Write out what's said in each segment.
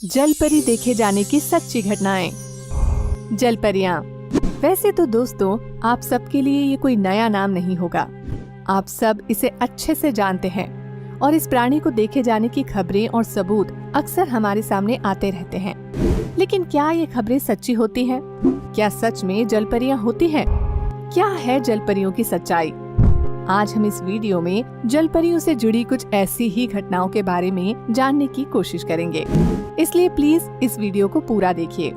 जलपरी देखे जाने की सच्ची घटनाएं। जलपरियां। वैसे तो दोस्तों, आप सबके लिए ये कोई नया नाम नहीं होगा। आप सब इसे अच्छे से जानते हैं और इस प्राणी को देखे जाने की खबरें और सबूत अक्सर हमारे सामने आते रहते हैं। लेकिन क्या ये खबरें सच्ची होती हैं? क्या सच में जलपरियां होती हैं? क्या है जलपरियों की सच्चाई? आज हम इस वीडियो में जलपरियों से जुड़ी कुछ ऐसी ही घटनाओं के बारे में जानने की कोशिश करेंगे, इसलिए प्लीज इस वीडियो को पूरा देखिए।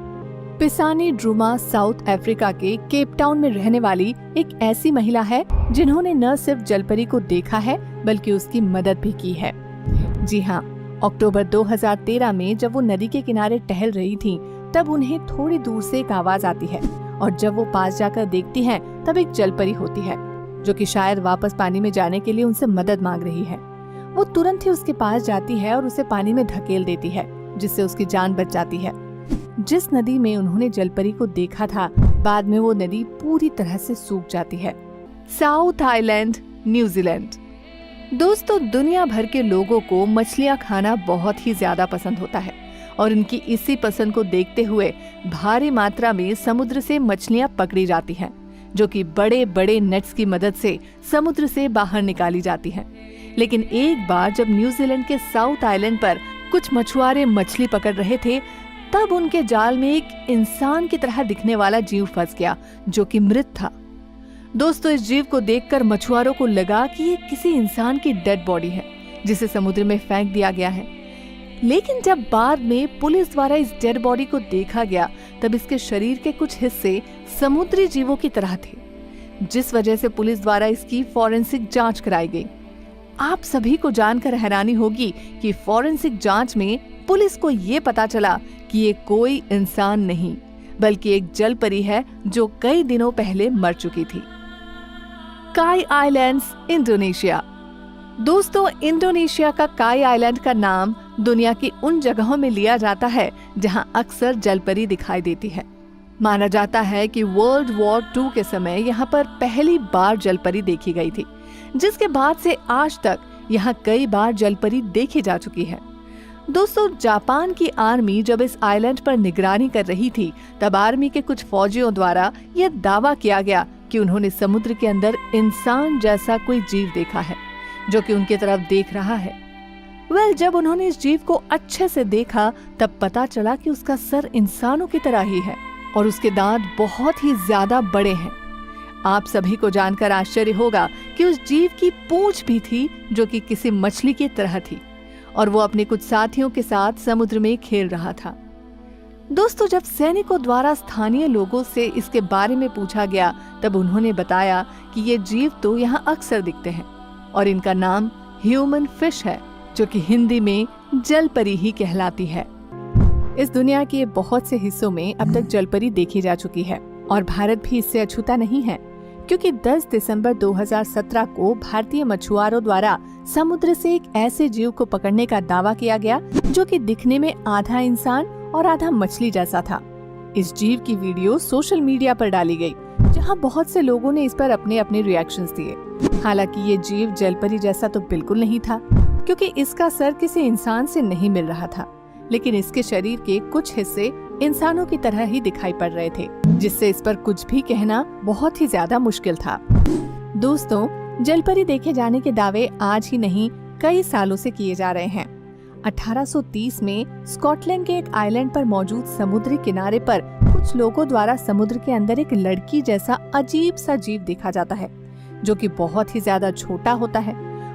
पिसानी ड्रूमा साउथ अफ्रीका के केप टाउन में रहने वाली एक ऐसी महिला है जिन्होंने न सिर्फ जलपरी को देखा है बल्कि उसकी मदद भी की है। जी हाँ, अक्टूबर 2013 में जब वो नदी के किनारे टहल रही थी, तब उन्हें थोड़ी दूर से एक आवाज आती है और जब वो पास जाकर देखती हैं, तब एक जलपरी होती है जो कि शायद वापस पानी में जाने के लिए उनसे मदद मांग रही है। वो तुरंत ही उसके पास जाती है और उसे पानी में धकेल देती है, जिससे उसकी जान बच जाती है। जिस नदी में उन्होंने जलपरी को देखा था, बाद में वो नदी पूरी तरह से सूख जाती है। South island, New Zealand. दोस्तों, दुनिया भर के लोगों को मछलियां खाना बहुत ही ज्यादा पसंद होता है और इनकी इसी पसंद को देखते हुए भारी मात्रा में समुद्र से मछलियां पकड़ी जाती हैं, जो कि बड़े बड़े नेट्स की मदद से समुद्र से बाहर निकाली जाती हैं। लेकिन एक बार जब न्यूजीलैंड के साउथ आइलैंड पर कुछ मछुआरे मछली पकड़ रहे थे, तब उनके जाल में एक इंसान की तरह दिखने वाला जीव फंस गया, जो कि मृत था। दोस्तों, इस जीव को देखकर मछुआरों को लगा कि ये किसी इंसान की डेड बॉडी है, जिसे समुद्र में फेंक दिया गया है। लेकिन जब बाद में पुलिस द्वारा इस डेड बॉडी को देखा गया, तब इसके शरीर के कुछ हिस्से समुद्री जीवों की तरह थे, जिस वजह से पुलिस द्वारा इसकी फॉरेंसिक जांच कराई गई। आप सभी को जानकर हैरानी होगी कि फॉरेंसिक जांच में पुलिस को ये पता चला कि ये कोई इंसान नहीं बल्कि एक जलपरी है जो कई दिनों पहले मर चुकी थी। काई आइलैंड्स, इंडोनेशिया। दोस्तों, इंडोनेशिया का काई आइलैंड का नाम दुनिया की उन जगहों में लिया जाता है जहां अक्सर जलपरी दिखाई देती है। माना जाता है कि वर्ल्ड वॉर 2 के समय यहाँ पर पहली बार जलपरी देखी गई थी, जिसके बाद से आज तक यहाँ कई बार जलपरी देखी जा चुकी है। दोस्तों, जापान की आर्मी जब इस आइलैंड पर निगरानी कर रही थी, तब आर्मी के कुछ फौजियों द्वारा यह दावा किया गया कि उन्होंने समुद्र के अंदर इंसान जैसा कोई जीव देखा है, जो कि उनकी तरफ देख रहा है। जब उन्होंने इस जीव को अच्छे से देखा, तब पता चला कि उसका सर इंसानों की तरह ही है और उसके दांत बहुत ही ज्यादा बड़े हैं। आप सभी को जानकर आश्चर्य होगा कि उस जीव की पूंछ भी थी, जो कि किसी मछली की तरह थी, और वो अपने कुछ साथियों के साथ समुद्र में खेल रहा था। दोस्तों, जब सैनिकों द्वारा स्थानीय लोगों से इसके बारे में पूछा गया, तब उन्होंने बताया कि ये जीव तो यहाँ अक्सर दिखते हैं और इनका नाम ह्यूमन फिश है, जो कि हिंदी में जलपरी ही कहलाती है। इस दुनिया के बहुत से हिस्सों में अब तक जलपरी देखी जा चुकी है और भारत भी इससे अछूता नहीं है, क्योंकि 10 दिसंबर 2017 को भारतीय मछुआरों द्वारा समुद्र से एक ऐसे जीव को पकड़ने का दावा किया गया, जो कि दिखने में आधा इंसान और आधा मछली जैसा था। इस जीव की वीडियो सोशल मीडिया पर डाली गई, जहां बहुत से लोगों ने इस पर अपने अपने रिएक्शंस दिए। हालांकि ये जीव जलपरी जैसा तो बिल्कुल नहीं था, क्योंकि इसका सर किसी इंसान से नहीं मिल रहा था, लेकिन इसके शरीर के कुछ हिस्से इंसानों की तरह ही दिखाई पड़ रहे थे, जिससे इस पर कुछ भी कहना बहुत ही ज्यादा मुश्किल था। दोस्तों, जलपरी देखे जाने के दावे आज ही नहीं, कई सालों से किए जा रहे हैं। 1830 में स्कॉटलैंड के एक आइलैंड पर मौजूद समुद्री किनारे पर कुछ लोगों द्वारा समुद्र के अंदर एक लड़की जैसा अजीब सा जीव देखा जाता है, जो कि बहुत ही ज्यादा छोटा होता है।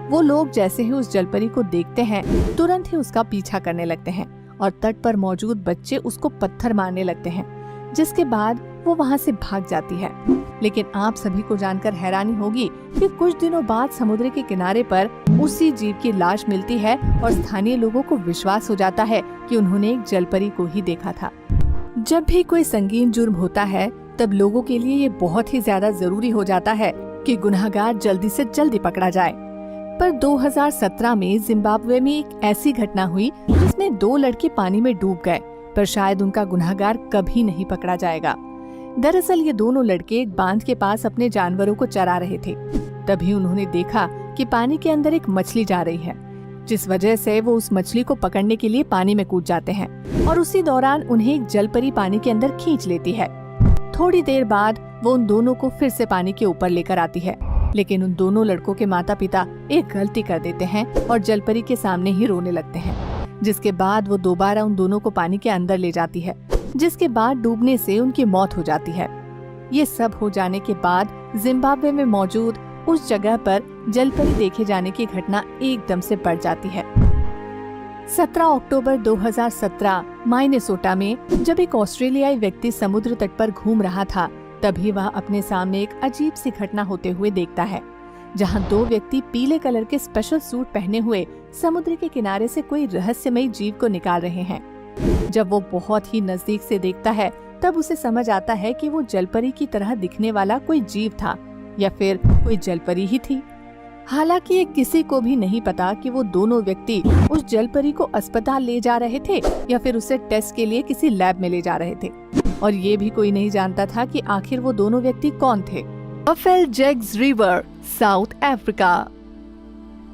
वो लोग जैसे ही उस जलपरी को देखते हैं, तुरंत ही उसका पीछा करने लगते हैं और तट पर मौजूद बच्चे उसको पत्थर मारने लगते हैं, जिसके बाद वो वहाँ से भाग जाती है। लेकिन आप सभी को जानकर हैरानी होगी कि कुछ दिनों बाद समुद्र के किनारे पर उसी जीव की लाश मिलती है और स्थानीय लोगों को विश्वास हो जाता है कि उन्होंने एक जलपरी को ही देखा था। जब भी कोई संगीन जुर्म होता है, तब लोगों के लिए ये बहुत ही ज्यादा जरूरी हो जाता है कि गुनहगार जल्दी से जल्दी पकड़ा जाए। पर 2017 में जिम्बाब्वे में एक ऐसी घटना हुई जिसमें 2 लड़के पानी में डूब गए, पर शायद उनका गुनहगार कभी नहीं पकड़ा जाएगा। दरअसल ये दोनों लड़के एक बांध के पास अपने जानवरों को चरा रहे थे। तभी उन्होंने देखा कि पानी के अंदर एक मछली जा रही है, जिस वजह से वो उस मछली को पकड़ने के लिए पानी में कूद जाते हैं और उसी दौरान उन्हें एक जलपरी पानी के अंदर खींच लेती है। थोड़ी देर बाद वो उन दोनों को फिर से पानी के ऊपर लेकर आती है, लेकिन उन दोनों लड़कों के माता पिता एक गलती कर देते हैं और जलपरी के सामने ही रोने लगते हैं, जिसके बाद वो दोबारा उन दोनों को पानी के अंदर ले जाती है, जिसके बाद डूबने से उनकी मौत हो जाती है। ये सब हो जाने के बाद जिम्बाब्वे में मौजूद उस जगह पर जलपरी देखे जाने की घटना एकदम से बढ़ जाती है। 17 अक्टूबर 2017 माइनेसोटा में जब एक ऑस्ट्रेलियाई व्यक्ति समुद्र तट पर घूम रहा था, तभी वह अपने सामने एक अजीब सी घटना होते हुए देखता है, जहां 2 व्यक्ति पीले कलर के स्पेशल सूट पहने हुए समुद्र के किनारे से कोई रहस्यमयी जीव को निकाल रहे हैं। जब वो बहुत ही नजदीक से देखता है, तब उसे समझ आता है कि वो जलपरी की तरह दिखने वाला कोई जीव था या फिर कोई जलपरी ही थी। हालांकि ये किसी को भी नहीं पता कि वो दोनों व्यक्ति उस जलपरी को अस्पताल ले जा रहे थे या फिर उसे टेस्ट के लिए किसी लैब में ले जा रहे थे, और ये भी कोई नहीं जानता था कि आखिर वो दोनों व्यक्ति कौन थे। बफेल जेग्स river, South Africa.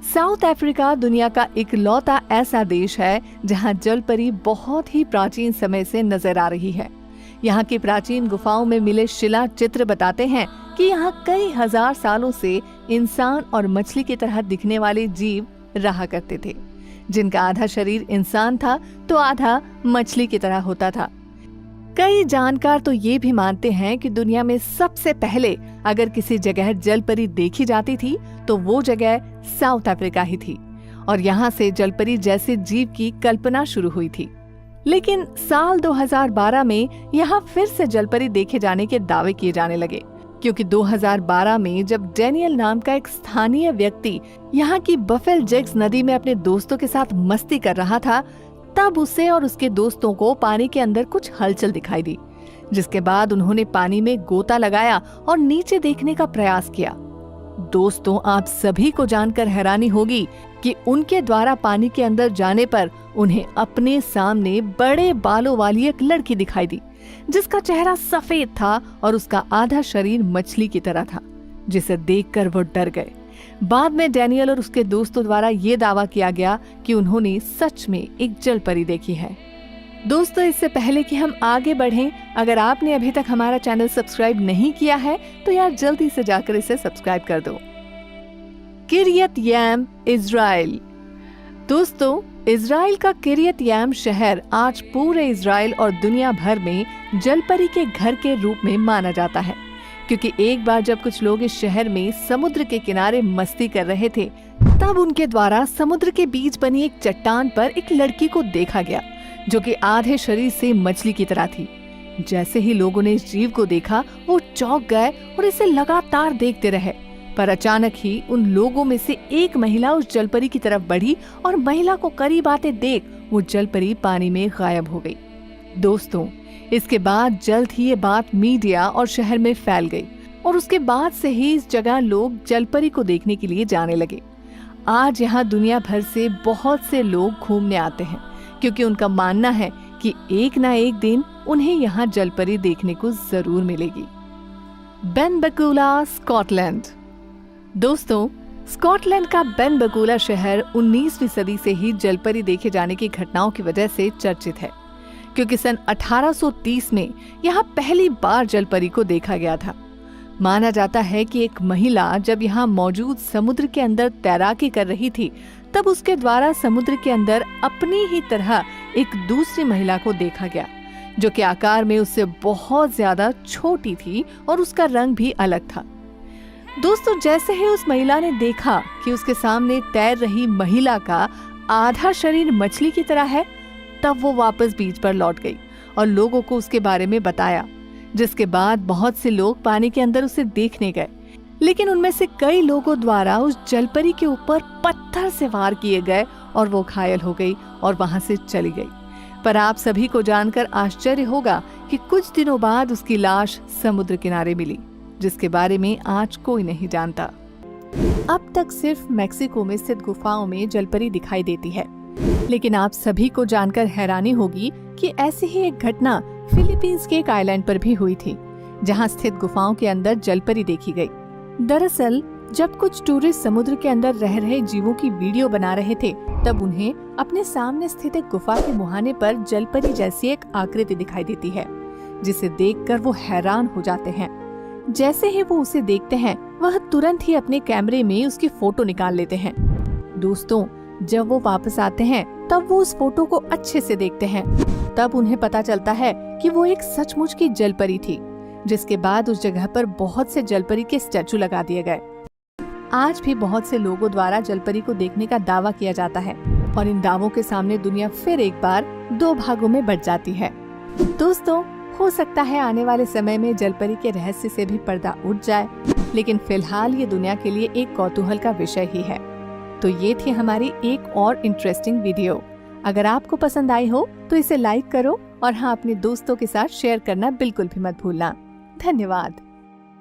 South Africa दुनिया का इकलौता ऐसा देश है जहां जलपरी बहुत ही प्राचीन समय से नजर आ रही है। यहाँ की प्राचीन गुफाओं में मिले शिला चित्र बताते हैं कि यहाँ कई हजार सालों से इंसान और मछली की तरह दिखने वाले जीव रहा करते थे, जिनका आधा शरीर इंसान था तो आधा मछली की तरह होता था। कई जानकार तो ये भी मानते हैं कि दुनिया में सबसे पहले अगर किसी जगह जलपरी देखी जाती थी तो वो जगह साउथ अफ्रीका ही थी, और यहाँ से जलपरी जैसे जीव की कल्पना शुरू हुई थी। लेकिन साल 2012 में यहाँ फिर से जलपरी देखे जाने के दावे किए जाने लगे, क्योंकि 2012 में जब डैनियल नाम का एक स्थानीय व्यक्ति यहाँ की बफेल जेग्स नदी में अपने दोस्तों के साथ मस्ती कर रहा था, तब उसे और उसके दोस्तों को पानी के अंदर कुछ हलचल दिखाई दी, जिसके बाद उन्होंने पानी में गोता लगाया और नीचे देखने का प्रयास किया। दोस्तों, आप सभी को जानकर हैरानी होगी कि उनके द्वारा पानी के अंदर जाने पर उन्हें अपने सामने बड़े बालों वाली एक लड़की दिखाई दी, जिसका चेहरा सफेद था और उसका आधा शरीर मछली की तरह था, जिसे देखकर वो डर गए। बाद में डैनियल और उसके दोस्तों द्वारा ये दावा किया गया कि उन्होंने सच में एक जलपरी देखी है। दोस्तों, इससे पहले कि हम आगे बढ़ें, अगर आपने अभी तक हमारा चैनल सब्सक्राइब नहीं किया है तो यार जल्दी से जाकर इसे सब्सक्राइब कर दो। किरियत याम, इजराइल। दोस्तों, इजराइल का किरियत याम शहर आज पूरे इजराइल और दुनिया भर में जलपरी के घर के रूप में माना जाता है, क्योंकि एक बार जब कुछ लोग इस शहर में समुद्र के किनारे मस्ती कर रहे थे, तब उनके द्वारा समुद्र के बीच बनी एक चट्टान पर एक लड़की को देखा गया, जो कि आधे शरीर से मछली की तरह थी। जैसे ही लोगों ने इस जीव को देखा, वो चौंक गए और इसे लगातार देखते रहे। पर अचानक ही उन लोगों में से एक महिला उस जलपरी की तरफ बढ़ी और महिला को करीब आते देख वो जलपरी पानी में गायब हो गई। दोस्तों, इसके बाद जल्द ही ये बात मीडिया और शहर में फैल गई और उसके बाद से ही इस जगह लोग जलपरी को देखने के लिए जाने लगे। आज यहाँ दुनिया भर से बहुत से लोग घूमने आते हैं, क्योंकि उनका मानना है कि एक ना एक दिन उन्हें यहाँ जलपरी देखने को जरूर मिलेगी। बेनबकुला, स्कॉटलैंड। दोस्तों, स्कॉटलैंड का बेनबकुला शहर 19वीं सदी से ही जलपरी देखे जाने की घटनाओं की वजह से चर्चित है, क्योंकि सन 1830 में यहाँ पहली बार जलपरी को देखा गया था। माना जाता है कि एक महिला जब यहाँ मौजूद समुद्र के अंदर तैराकी कर रही थी, तब उसके द्वारा समुद्र के अंदर अपनी ही तरह एक दूसरी महिला को देखा गया, जो कि आकार में उससे बहुत ज्यादा छोटी थी और उसका रंग भी अलग था। दोस्तों, जैसे ही उस महिला ने देखा कि उसके सामने तैर रही महिला का आधा शरीर मछली की तरह है, तब वो वापस बीच पर लौट गई और लोगों को उसके बारे में बताया, जिसके बाद बहुत से लोग पानी के अंदर उसे देखने गए। लेकिन उनमें से कई लोगों द्वारा उस जलपरी के ऊपर पत्थर से वार किए गए और वो घायल हो गई और वहां से चली गई। पर आप सभी को जानकर आश्चर्य होगा कि कुछ दिनों बाद उसकी लाश समुद्र किनारे मिली, जिसके बारे में आज कोई नहीं जानता। अब तक सिर्फ मेक्सिको में स्थित गुफाओं में जलपरी दिखाई देती है, लेकिन आप सभी को जानकर हैरानी होगी कि ऐसी ही एक घटना फिलीपींस के एक आइलैंड पर भी हुई थी, जहां स्थित गुफाओं के अंदर जलपरी देखी गई। दरअसल जब कुछ टूरिस्ट समुद्र के अंदर रह रहे जीवों की वीडियो बना रहे थे, तब उन्हें अपने सामने स्थित एक गुफा के मुहाने पर जलपरी जैसी एक आकृति दिखाई देती है, जिसे देखकर वो हैरान हो जाते हैं। जैसे ही वो उसे देखते हैं, वह तुरंत ही अपने कैमरे में उसकी फोटो निकाल लेते हैं। दोस्तों, जब वो वापस आते हैं तब वो उस फोटो को अच्छे से देखते हैं। तब उन्हें पता चलता है कि वो एक सचमुच की जलपरी थी, जिसके बाद उस जगह पर बहुत से जलपरी के स्टैचू लगा दिए गए। आज भी बहुत से लोगों द्वारा जलपरी को देखने का दावा किया जाता है और इन दावों के सामने दुनिया फिर एक बार 2 भागों में बंट जाती है। दोस्तों, हो सकता है आने वाले समय में जलपरी के रहस्य से भी पर्दा उठ जाए, लेकिन फिलहाल ये दुनिया के लिए एक कौतूहल का विषय ही है। तो ये थी हमारी एक और इंटरेस्टिंग वीडियो। अगर आपको पसंद आई हो तो इसे लाइक करो और हाँ, अपने दोस्तों के साथ शेयर करना बिल्कुल भी मत भूलना। धन्यवाद।